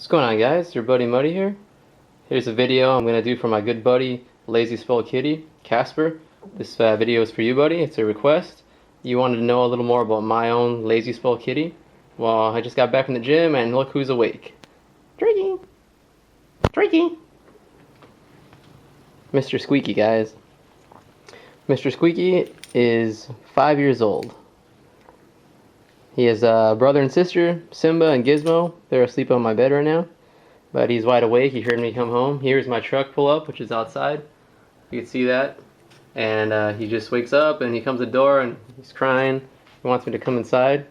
What's going on, guys? Your buddy Muddy here. Here's a video I'm going to do for my good buddy, Lazy Spoiled Kitty, Casper. This video is for you, buddy. It's a request. You wanted to know a little more about my own Lazy Spoiled Kitty. Well, I just got back from the gym and look who's awake. Drinky! Drinky! Mr. Squeaky, guys. Mr. Squeaky is 5 years old. He has a brother and sister, Simba and Gizmo. They're asleep on my bed right now. But he's wide awake. He heard me come home. Here's my truck pull up, which is outside. You can see that. And he just wakes up and he comes to the door and he's crying. He wants me to come inside.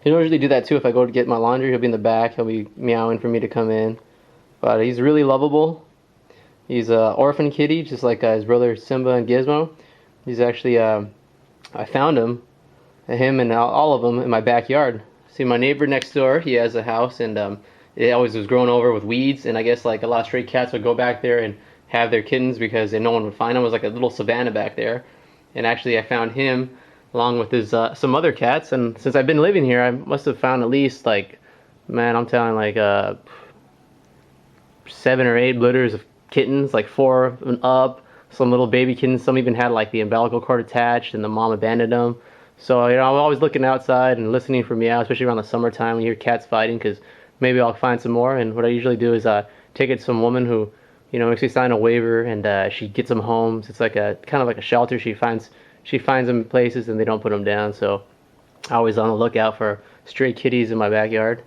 He'll usually do that too if I go to get my laundry. He'll be in the back. He'll be meowing for me to come in. But he's really lovable. He's an orphan kitty, just like his brother Simba and Gizmo. He's actually, I found him and all of them in my backyard. See, my neighbor next door, he has a house, and it always was grown over with weeds, and I guess like a lot of stray cats would go back there and have their kittens because no one would find them. It was like a little savanna back there. And actually I found him along with his some other cats, and since I've been living here I must have found at least, like, man, I'm telling, like 7 or 8 litters of kittens, like 4 and up, some little baby kittens. Some even had like the umbilical cord attached and the mom abandoned them. So, you know, I'm always looking outside and listening for meow, especially around the summertime when you hear cats fighting, because maybe I'll find some more. And what I usually do is take it to some woman who, you know, makes me sign a waiver, and she gets them homes. It's like a kind of like a shelter. She finds them places and they don't put them down. So I'm always on the lookout for stray kitties in my backyard.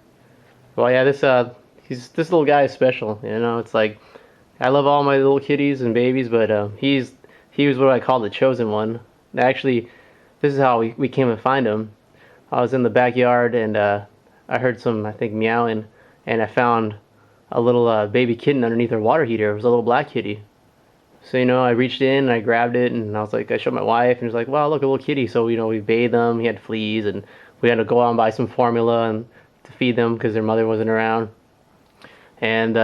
Well, yeah, this little guy is special. You know, it's like I love all my little kitties and babies, but he was what I call the chosen one. Actually, this is how we came to find him. I was in the backyard and I heard some, I think, meowing, and I found a little baby kitten underneath our water heater. It was a little black kitty. So, you know, I reached in and I grabbed it, and I was like, I showed my wife, and she was like, wow, look, a little kitty. So, you know, we bathed them. He had fleas, and we had to go out and buy some formula and to feed them because their mother wasn't around. And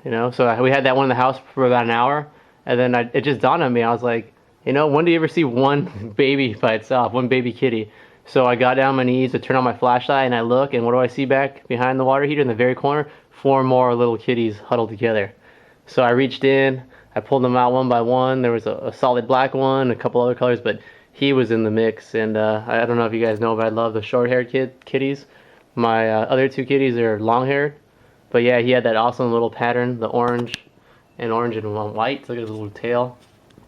you know, so we had that one in the house for about an hour, and then it just dawned on me. I was like, you know, when do you ever see one baby by itself, one baby kitty? So I got down on my knees to turn on my flashlight, and I look, and what do I see back behind the water heater in the very corner? 4 more little kitties huddled together. So I reached in, I pulled them out one by one. There was a solid black one, a couple other colors, but he was in the mix. And I don't know if you guys know, but I love the short-haired kitties. My other 2 kitties are long-haired. But yeah, he had that awesome little pattern, the orange and white. Look at his little tail.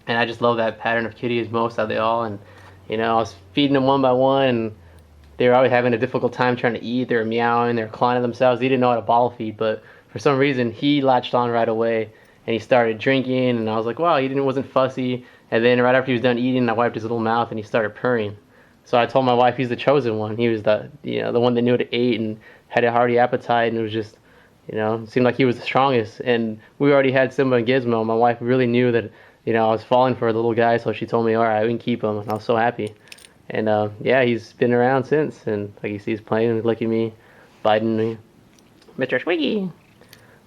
And I just love that pattern of kitties most out of they all. And, you know, I was feeding them one by one, and they were always having a difficult time trying to eat. They were meowing, they were clawing at themselves. He didn't know how to bottle feed, but for some reason he latched on right away, and he started drinking. And I was like, wow, wasn't fussy. And then right after he was done eating, I wiped his little mouth, and he started purring. So I told my wife he's the chosen one. He was the one that knew how to eat and had a hearty appetite, and it was just, you know, it seemed like he was the strongest. And we already had Simba and Gizmo. My wife really knew that, you know, I was falling for a little guy, so she told me, all right, we can keep him. And I was so happy. And yeah, he's been around since. And like you see, he's playing and licking me, biting me. Mr. Squeaky.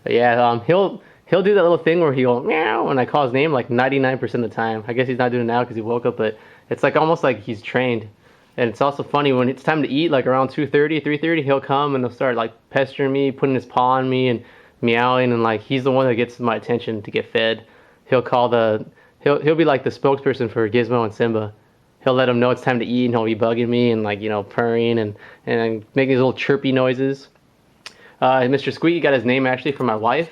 But yeah, he'll do that little thing where he'll meow when I call his name like 99% of the time. I guess he's not doing it now because he woke up, but it's like almost like he's trained. And it's also funny when it's time to eat, like around 2:30, 3:30, he'll come and he'll start like pestering me, putting his paw on me and meowing, and like he's the one that gets my attention to get fed. He'll be like the spokesperson for Gizmo and Simba. He'll let them know it's time to eat, and he'll be bugging me and, like, you know, purring and making these little chirpy noises. Mr. Squeaky got his name actually from my wife.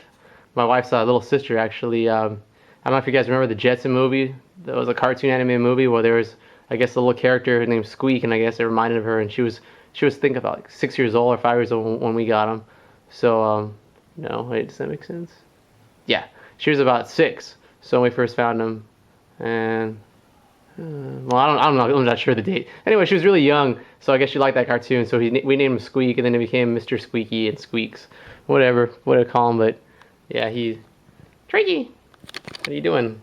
My wife's little sister, actually. I don't know if you guys remember the Jetson movie. There was a cartoon animated movie where there was, I guess, a little character named Squeak, and I guess it reminded of her. And she was think about like 6 years old or 5 years old when we got him. So no, wait, does that make sense? Yeah, she was about 6. So when we first found him, and well, I don't know, I'm not sure the date. Anyway, she was really young, so I guess she liked that cartoon. So we named him Squeak, and then it became Mr. Squeaky and Squeaks, whatever I call him. But yeah, Tricky. What are you doing?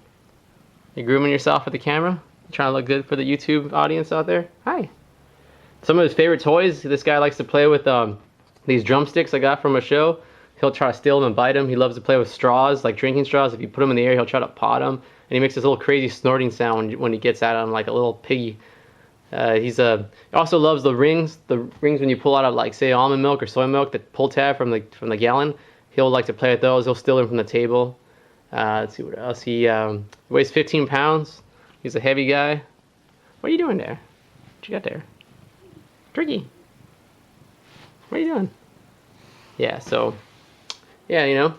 You grooming yourself with the camera? Trying to look good for the YouTube audience out there? Hi. Some of his favorite toys. This guy likes to play with these drumsticks I got from a show. He'll try to steal them and bite them. He loves to play with straws, like drinking straws. If you put them in the air, he'll try to pot them. And he makes this little crazy snorting sound when he gets at them, like a little piggy. He also loves the rings when you pull out of, like, say, almond milk or soy milk, the pull tab from the gallon. he'll like to play with those. He'll steal them from the table. Let's see what else. He weighs 15 pounds. He's a heavy guy. What are you doing there? What you got there? Tricky. What are you doing? Yeah, so, yeah, you know,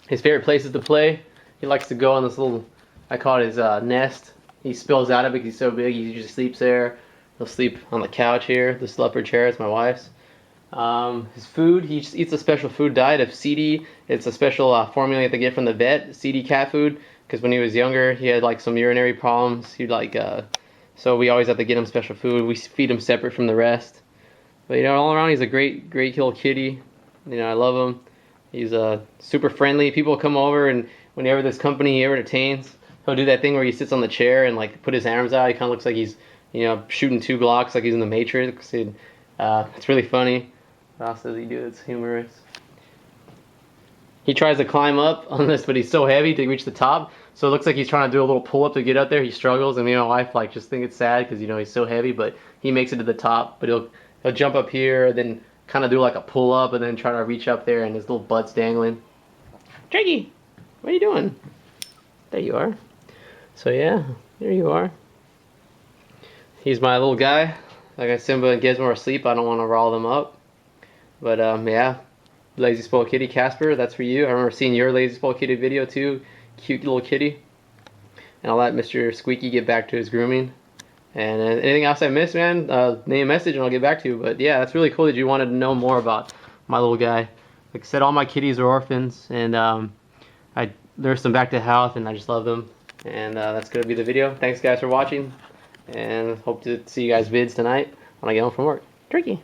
his favorite places to play. He likes to go on this little, I call it his nest. He spills out of it because he's so big. He usually sleeps there. He'll sleep on the couch here. This leopard chair is my wife's. His food, he just eats a special food diet of CD. It's a special formula you have to get from the vet, CD cat food, because when he was younger, he had like some urinary problems. He'd like, so we always have to get him special food. We feed him separate from the rest. But you know, all around, he's a great little kitty. You know, I love him. He's super friendly. People come over, and whenever this company he ever entertains, he'll do that thing where he sits on the chair and like put his arms out. He kind of looks like he's, you know, shooting 2 Glocks like he's in the Matrix. It's really funny. What else does he do that's humorous? He tries to climb up on this, but he's so heavy to reach the top. So it looks like he's trying to do a little pull-up to get up there. He struggles, and me and my wife like just think it's sad because, you know, he's so heavy, but he makes it to the top. But he'll jump up here, then kind of do like a pull-up, and then try to reach up there, and his little butt's dangling. Tricky, what are you doing? There you are. So yeah, there you are. He's my little guy. Like I Simba and Gizmo are asleep. I don't want to rile them up. But yeah, Lazy Spoiled Kitty, Casper, that's for you. I remember seeing your Lazy Spoiled Kitty video too. Cute little kitty. And I'll let Mr. Squeaky get back to his grooming. And anything else I missed, man, name a message and I'll get back to you. But yeah, that's really cool that you wanted to know more about my little guy. Like I said, all my kitties are orphans, and I nursed them back to health, and I just love them. And that's going to be the video. Thanks guys for watching, and hope to see you guys vids tonight when I get home from work. Tricky.